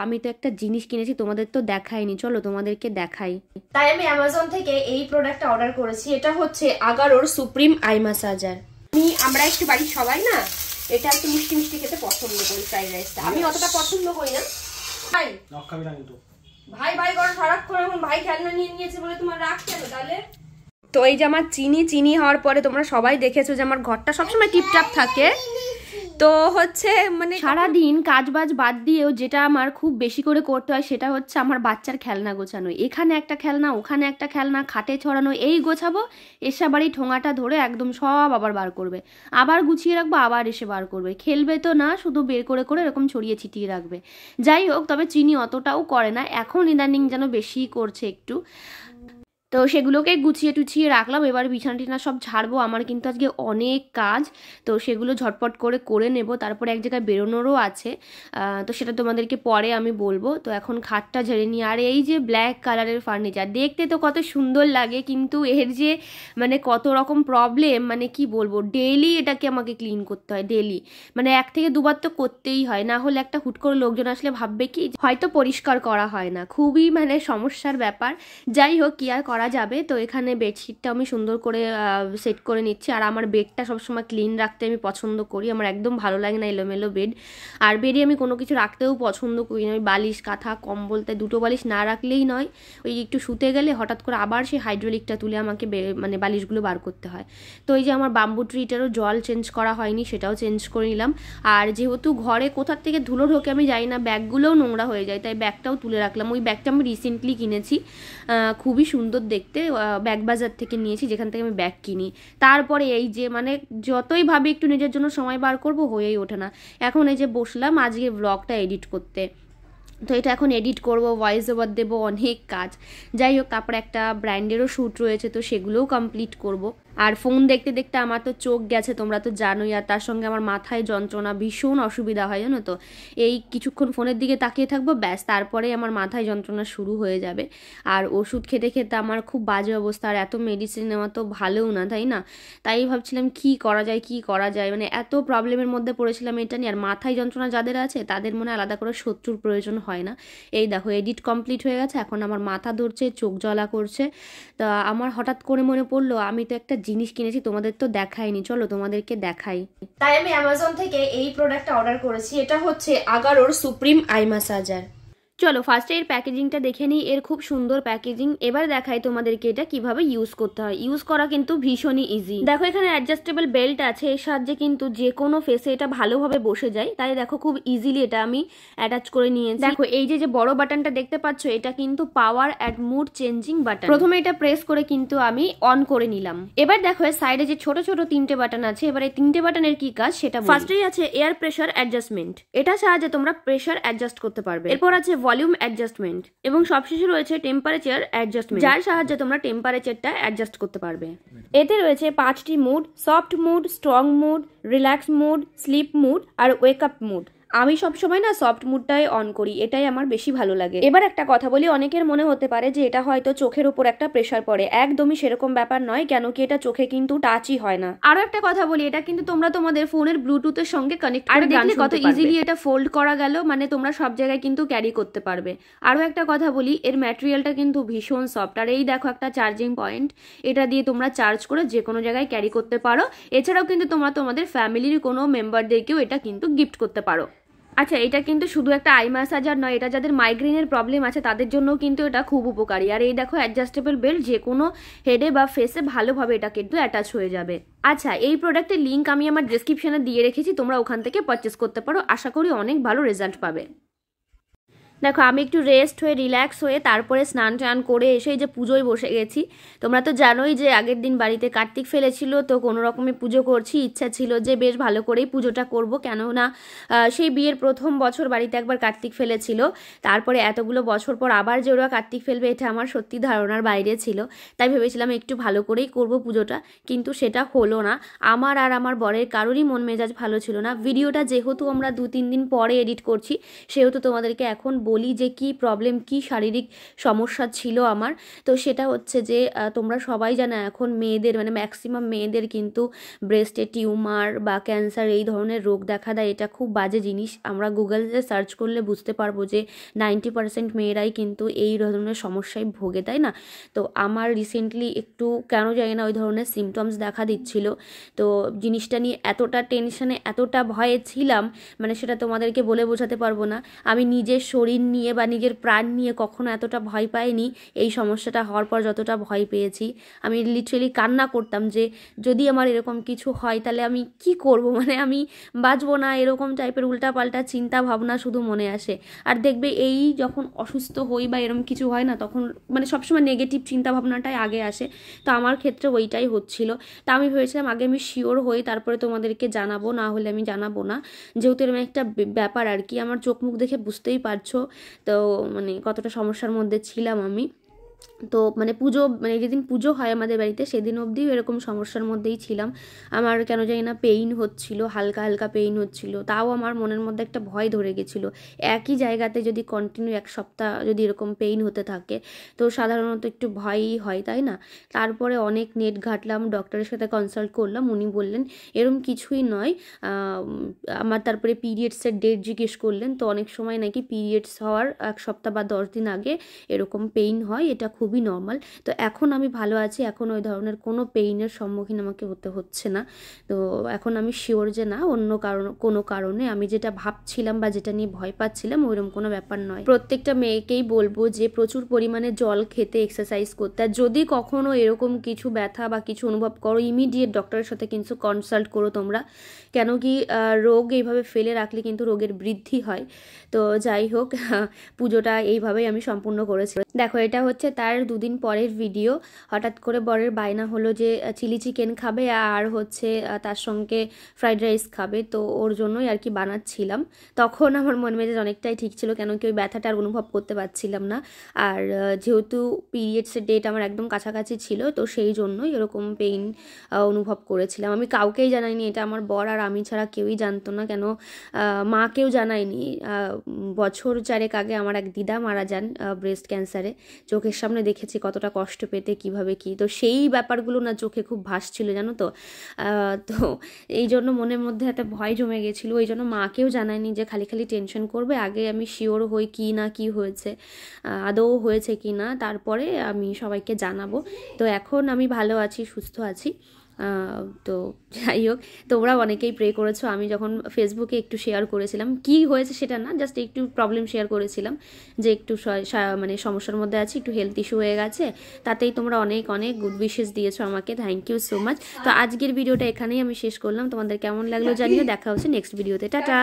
আমি তো একটা জিনিস কিনেছি, তোমাদের তো দেখাইনি, চলো তোমাদেরকে দেখাই। তাই আমি অ্যামাজন থেকে এই প্রোডাক্টটা অর্ডার করেছি। এটা হচ্ছে আগারোর সুপ্রিম আই ম্যাসাজার। আমরা একটু বাড়ির সবাই না এটা একটু মিষ্টি মিষ্টি খেতে পছন্দ করি, ফ্রাইড রাইসটা আমি অতটা পছন্দ করি না। ভাই ভাই ভাই করো সারাক্ষণ, এখন ভাই খেলনা নিয়ে নিয়েছে বলে তোমার রাগ কেন তাহলে? তো এই যে আমার চিনি হওয়ার পরে তোমরা সবাই দেখেছো যে আমার ঘরটা সবসময় টিপটাপ থাকে। তো হচ্ছে মানে সারাদিন কাজবাজ বাদ দিয়েও যেটা আমার খুব বেশি করে করতে হয় সেটা হচ্ছে আমার বাচ্চার খেলনা গোছানো। এখানে একটা খেলনা, ওখানে একটা খেলনা, খাটে ছড়ানো, এই গোছাবো, এসে বাড়ি ঠোঙাটা ধরে একদম সব আবার বার করবে, আবার গুছিয়ে রাখবো, আবার এসে বার করবে। খেলবে তো না, শুধু বের করে করে এরকম ছড়িয়ে ছিটিয়ে রাখবে। যাই হোক, তবে চিনি অতটাও করে না, এখন ইদানিং যেন বেশিই করছে একটু। তো সেগুলোকে গুছিয়ে টুছিয়ে রাখলাম। এবার বিছানা টিছানা সব ঝাড়বো। আমার কিন্তু আজকে অনেক কাজ, তো সেগুলো ঝটপট করে নেব। তারপরে এক জায়গায় বেরোনোরও আছে, তো সেটা তোমাদেরকে পরে আমি বলবো। তো এখন খাটটা ঝেড়ে নিই। আর এই যে ব্ল্যাক কালারের ফার্নিচার দেখতে তো কত সুন্দর লাগে, কিন্তু এর যে মানে কত রকম প্রবলেম, মানে কি বলবো, ডেইলি এটাকে আমাকে ক্লিন করতে হয়, ডেইলি মানে 1 থেকে 2 বার তো করতেই হয়, না হলে একটা হুট করে লোকজন আসলে ভাববে কি হয়তো পরিষ্কার করা হয় না, খুবই মানে সমস্যার ব্যাপার। যাই হোক, কি আর করা যাবে। তো এখানে বেডশিটটা আমি সুন্দর করে সেট করে নিচ্ছি। আর আমার বেডটা সবসময় ক্লিন রাখতে আমি পছন্দ করি, আমার একদম ভালো লাগে না এলোমেলো বেড। আর বেডে আমি কোনো কিছু রাখতেও পছন্দ করি না, ওই বালিশ কাঁথা কম্বল, তাই 2টো বালিশ না রাখলেই নয়। ওই একটু শুতে গেলে হঠাৎ করে আবার সেই হাইড্রোলিকটা তুলে আমাকে মানে বালিশগুলো বার করতে হয়। তো এই যে আমার বাম্বু ট্রিটারও জল চেঞ্জ করা হয়নি, সেটাও চেঞ্জ করে নিলাম। আর যেহেতু ঘরে কোথার থেকে ধুলো ঢোকে আমি জানি না, ব্যাগগুলোও নোংরা হয়ে যায়, তাই ব্যাগটাও তুলে রাখলাম। ওই ব্যাগটা আমি রিসেন্টলি কিনেছি, খুবই সুন্দর দেখতে, ব্যাগ বাজার থেকে নিয়েছি, যেখান থেকে আমি ব্যাগ কিনি। তারপরে এই যে মানে যতই ভাবি একটু নিজের জন্য সময় বার করব, হয়েই ওঠে না। এখন এই যে বসলাম আজকে ব্লগটা এডিট করতে, তো এটা এখন এডিট করব, ভয়েস ওভার দেবো, অনেক কাজ। যাই হোক, তারপরে একটা ব্র্যান্ডেরও শ্যুট রয়েছে, তো সেগুলোও কমপ্লিট করব। আর ফোন দেখতে দেখতে আমার তো চোখ গেছে, তোমরা তো জানোই। আর তার সঙ্গে আমার মাথায় যন্ত্রণা, ভীষণ অসুবিধা হয় জানো তো। এই কিছুক্ষণ ফোনের দিকে তাকিয়ে থাকবো, ব্যাস, তারপরে আমার মাথায় যন্ত্রণা শুরু হয়ে যাবে। আর ওষুধ খেতে খেতে আমার খুব বাজে অবস্থা, আর এত মেডিসিন নেওয়া তো ভালোও না, তাই না? তাই ভাবছিলাম কি করা যায়, মানে এত প্রবলেমের মধ্যে পড়েছিলাম এটা নিয়ে। আর মাথায় যন্ত্রণা যাদের আছে তাদের মনে আলাদা করে শত্রুর প্রয়োজন হয় না। এই দেখো, এডিট কমপ্লিট হয়ে গেছে, এখন আমার মাথা ধরছে, চোখ জ্বলা করছে। তা আমার হঠাৎ করে মনে পড়লো আমি তো একটা জিনিস কিনেছি, তোমাদের তো দেখাইনি, চলো তোমাদেরকে দেখাই। তাই আমি অ্যামাজন থেকে এই প্রোডাক্টটা অর্ডার করেছি। এটা হচ্ছে আগারোর সুপ্রিম আই ম্যাসাজার। চলো ফার্স্টে এর প্যাকেজিংটা দেখে নিই। এর খুব সুন্দর প্যাকেজিং। এবার দেখাই তোমাদেরকে এটা কিভাবে ইউজ করতে হয়। ইউজ করা কিন্তু ভীষণই ইজি। দেখো এখানে অ্যাডজাস্টেবল বেল্ট আছে, এর সাহায্যে কিন্তু যে কোনো ফেসে এটা ভালোভাবে বসে যায়। তাই দেখো খুব ইজিলি এটা আমি অ্যাটাচ করে নিয়েছি। দেখো এই যে বড় বাটনটা দেখতে পাচ্ছ, এটা কিন্তু power and mood changing button. প্রথমে এটা প্রেস করে কিন্তু আমি অন করে নিলাম। এবার দেখো এর সাইডে যে ছোট ছোট 3টে বাটন আছে, এবার এই 3টে বাটনের কি কাজ সেটা ফার্স্টেই আছে এয়ার প্রেসার অ্যাডজাস্টমেন্ট, এটা সাহায্যে তোমরা প্রেসার অ্যাডজাস্ট করতে পারবে। এরপর আছে ভলিউম অ্যাডজাস্টমেন্ট, এবং সবশেষে রয়েছে টেম্পারেচার অ্যাডজাস্টমেন্ট, যার সাহায্যে তোমরা টেম্পারেচারটা অ্যাডজাস্ট করতে পারবে। এতে রয়েছে 5টি mood: soft mood, strong mood, relax mood, sleep mood আর ওয়েক আপ মুড। আমি সবসময় না সফট মুডটাই অন করি, এটাই আমার বেশি ভালো লাগে। এবার একটা কথা বলি, অনেকের মনে হতে পারে যে এটা হয়তো চোখের উপর একটা প্রেসার পড়ে, একদমই সেরকম ব্যাপার নয়, কেন কি এটা চোখে কিন্তু টাচই হয় না। আরো একটা কথা বলি, এটা কিন্তু তোমরা তোমাদের ফোনের ব্লুটুথের সঙ্গে কানেক্ট করে দেখলে কত ইজিলি এটা ফোল্ড করা গেল, মানে তোমরা সব জায়গায় কিন্তু ক্যারি করতে পারবে। আরো একটা কথা বলি, এর ম্যাটেরিয়ালটা কিন্তু ভীষণ সফট। আর এই দেখো একটা চার্জিং পয়েন্ট, এটা দিয়ে তোমরা চার্জ করে যে কোনো জায়গায় ক্যারি করতে পারো। এছাড়াও কিন্তু তোমরা তোমাদের ফ্যামিলির কোনো মেম্বারদেরকেও এটা কিন্তু গিফট করতে পারো। আচ্ছা, এটা কিন্তু শুধু একটা আই ম্যাসাজার নয়, এটা যাদের মাইগ্রেনের প্রবলেম আছে তাদের জন্যও কিন্তু এটা খুব উপকারী। আর এই দেখো অ্যাডজাস্টেবল বেল্ট, যে কোনো হেডে বা ফেসে ভালোভাবে এটা কিন্তু অ্যাটাচ হয়ে যাবে। আচ্ছা, এই প্রোডাক্টের লিঙ্ক আমি আমার ডেসক্রিপশনে দিয়ে রেখেছি, তোমরা ওখান থেকে পারচেস করতে পারো, আশা করি অনেক ভালো রেজাল্ট পাবে। দেখো আমি একটু রেস্ট হয়ে রিল্যাক্স হয়ে তারপরে স্নান টান করে এসে এই যে পুজোয় বসে গেছি। তোমরা তো জানোই যে আগের দিন বাড়িতে কার্তিক ফেলেছিল, তো কোনো রকমে পুজো করছি। ইচ্ছা ছিল যে বেশ ভালো করেই পুজোটা করব, কেননা সেই বিয়ের প্রথম বছর বাড়িতে একবার কার্তিক ফেলেছিল, তারপরে এতগুলো বছর পর আবার যে ওরা কার্তিক ফেলবে এটা আমার সত্যি ধারণার বাইরে ছিল। তাই ভেবেছিলাম একটু ভালো করেই করব পুজোটা, কিন্তু সেটা হলো না। আমার আর আমার বরের কারোরই মন মেজাজ ভালো ছিল না। ভিডিওটা যেহেতু আমরা 2-3 দিন পরে এডিট করছি, সেহেতু তোমাদেরকে এখন বলি যে কি প্রবলেম, কি শারীরিক সমস্যা ছিল আমার। তো সেটা হচ্ছে যে তোমরা সবাই জানো এখন মেয়েদের মানে ম্যাক্সিমাম মেয়েদের কিন্তু ব্রেস্টে টিউমার বা ক্যান্সার এই ধরনের রোগ দেখা দেয়। এটা খুব বাজে জিনিস। আমরা গুগলে সার্চ করলে বুঝতে পারবো যে 90% মেয়েরাই কিন্তু এই ধরনের সমস্যায় ভোগে, তাই না? তো আমার রিসেন্টলি একটু কেন জানি না ওই ধরনের সিমটমস দেখা দিচ্ছিল। তো জিনিসটা নিয়ে এতটা টেনশনে, এতটা ভয়ে ছিলাম, মানে সেটা তোমাদেরকে বলে বোঝাতে পারবো না। আমি নিজের শরীর নিয়ে বা নিজের প্রাণ নিয়ে কখনো এতটা ভয় পাইনি এই সমস্যাটা হওয়ার পর যতটা ভয় পেয়েছি। আমি লিটারেলি কান্না করতাম যে যদি আমার এরকম কিছু হয় তাহলে আমি কি করব, মানে আমি বাঁচবো না, এরকম টাইপের উল্টাপাল্টা চিন্তা ভাবনা শুধু মনে আসে। আর দেখবে এই যখন অসুস্থ হই বা এরকম কিছু হয় না, তখন মানে সবসময় নেগেটিভ চিন্তা ভাবনাটাই আগে আসে। তো আমার ক্ষেত্রে ওইটাই হচ্ছিল। তা আমি ভেবেছিলাম আগে আমি শিওর হই তারপরে তোমাদেরকে জানাবো, না হলে আমি জানাবো না। যেহেতু এরকম একটা ব্যাপার আর কি, আমার চোখ মুখ দেখে বুঝতেই পারছো তো মানে কতটা সমস্যার মধ্যে ছিলাম আমি। তো মানে পুজো, মানে যেদিন পুজো হয় আমাদের বাড়িতে সেদিন অবধিও এরকম সমস্যার মধ্যেই ছিলাম। আমার কেন জানি না পেইন হচ্ছিল, হালকা হালকা পেইন হচ্ছিল, তাও আমার মনের মধ্যে একটা ভয় ধরে গেছিলো। একই জায়গাতে যদি কন্টিনিউ 1 সপ্তাহ যদি এরকম পেইন হতে থাকে তো সাধারণত একটু ভয়ই হয়, তাই না? তারপরে অনেক নেট ঘাটলাম, ডক্টরের সাথে কনসাল্ট করলাম, উনি বললেন এরম কিছুই নয়। আমার তারপরে পিরিয়ডসের ডেট জিজ্ঞেস করলেন, তো অনেক সময় নাকি পিরিয়ডস হওয়ার 1 সপ্তাহ বা 10 দিন আগে এরকম পেইন হয়, এটা খুবই নর্মাল। তো এখন আমি ভালো আছি, এখন ওই ধরনের কোনো পেইনের সম্মুখীন আমাকে হতে হচ্ছে না। তো এখন আমি শিওর যে না অন্য কোনো কারণে আমি যেটা ভাবছিলাম বা যেটা নিয়ে ভয় পাচ্ছিলাম ওইরকম কোনো ব্যাপার নয়। প্রত্যেকটা মেয়েকেই বলবো যে প্রচুর পরিমাণে জল খেতে, এক্সারসাইজ করতে। আর যদি কখনো এরকম কিছু ব্যথা বা কিছু অনুভব করো ইমিডিয়েট ডক্টরের সাথে কিন্তু কনসাল্ট করো তোমরা। কেন কি রোগ এইভাবে ফেলে রাখলে কিন্তু রোগের বৃদ্ধি হয়। তো যাই হোক, পুজোটা এইভাবেই আমি সম্পূর্ণ করেছি। দেখো এটা হচ্ছে তার 2 দিন পরের ভিডিও। হঠাৎ করে বরের বায়না হলো যে চিলি চিকেন খাবে আর হচ্ছে তার সঙ্গে ফ্রাইড রাইস খাবে, তো ওর জন্যই আর কি বানাচ্ছিলাম। তখন আমার মন মেজাজ অনেকটাই ঠিক ছিল, কেন কি ওই ব্যথাটা আর অনুভব করতে পারছিলাম না। আর যেহেতু পিরিয়ডসের ডেট আমার একদম কাছাকাছি ছিল, তো সেই জন্যই এরকম পেইন অনুভব করেছিলাম। আমি কাউকেই জানাইনি, এটা আমার বর আর আমি ছাড়া কেউই জানতো না, কেন মাকেও জানাইনি। বছর 4 আগে আমার এক দিদা মারা যান ব্রেস্ট ক্যান্সারে। চোখের সামনে দেখেছি কতটা কষ্ট পেতে কীভাবে কী, তো সেই ব্যাপারগুলো না চোখে খুব ভাসছিল জানো তো। তো এই জন্য মনের মধ্যে একটা ভয় জমে গেছিলো, ওই জন্য মাকেও জানাইনি যে খালি খালি টেনশন করবে, আগে আমি শিওর হই কি না কি হয়েছে, আদৌ হয়েছে কি না, তারপরে আমি সবাইকে জানাবো। তো এখন আমি ভালো আছি, সুস্থ আছি। তো যাই হোক, তোমরা অনেকেই প্রে করেছো। আমি যখন ফেসবুকে একটু শেয়ার করেছিলাম, কি হয়েছে সেটা না, জাস্ট একটু প্রবলেম শেয়ার করেছিলাম যে একটু মানে সমস্যার মধ্যে আছি, একটু হেলথ ইস্যু হয়ে গেছে, তাতেই তোমরা অনেক অনেক গুড উইশেস দিয়েছো আমাকে, থ্যাংক ইউ সো মাচ। তো আজকের ভিডিওটা এখানেই আমি শেষ করলাম। তোমাদের কেমন লাগলো জানিও, দেখা হচ্ছে নেক্সট ভিডিওতে, টাটা।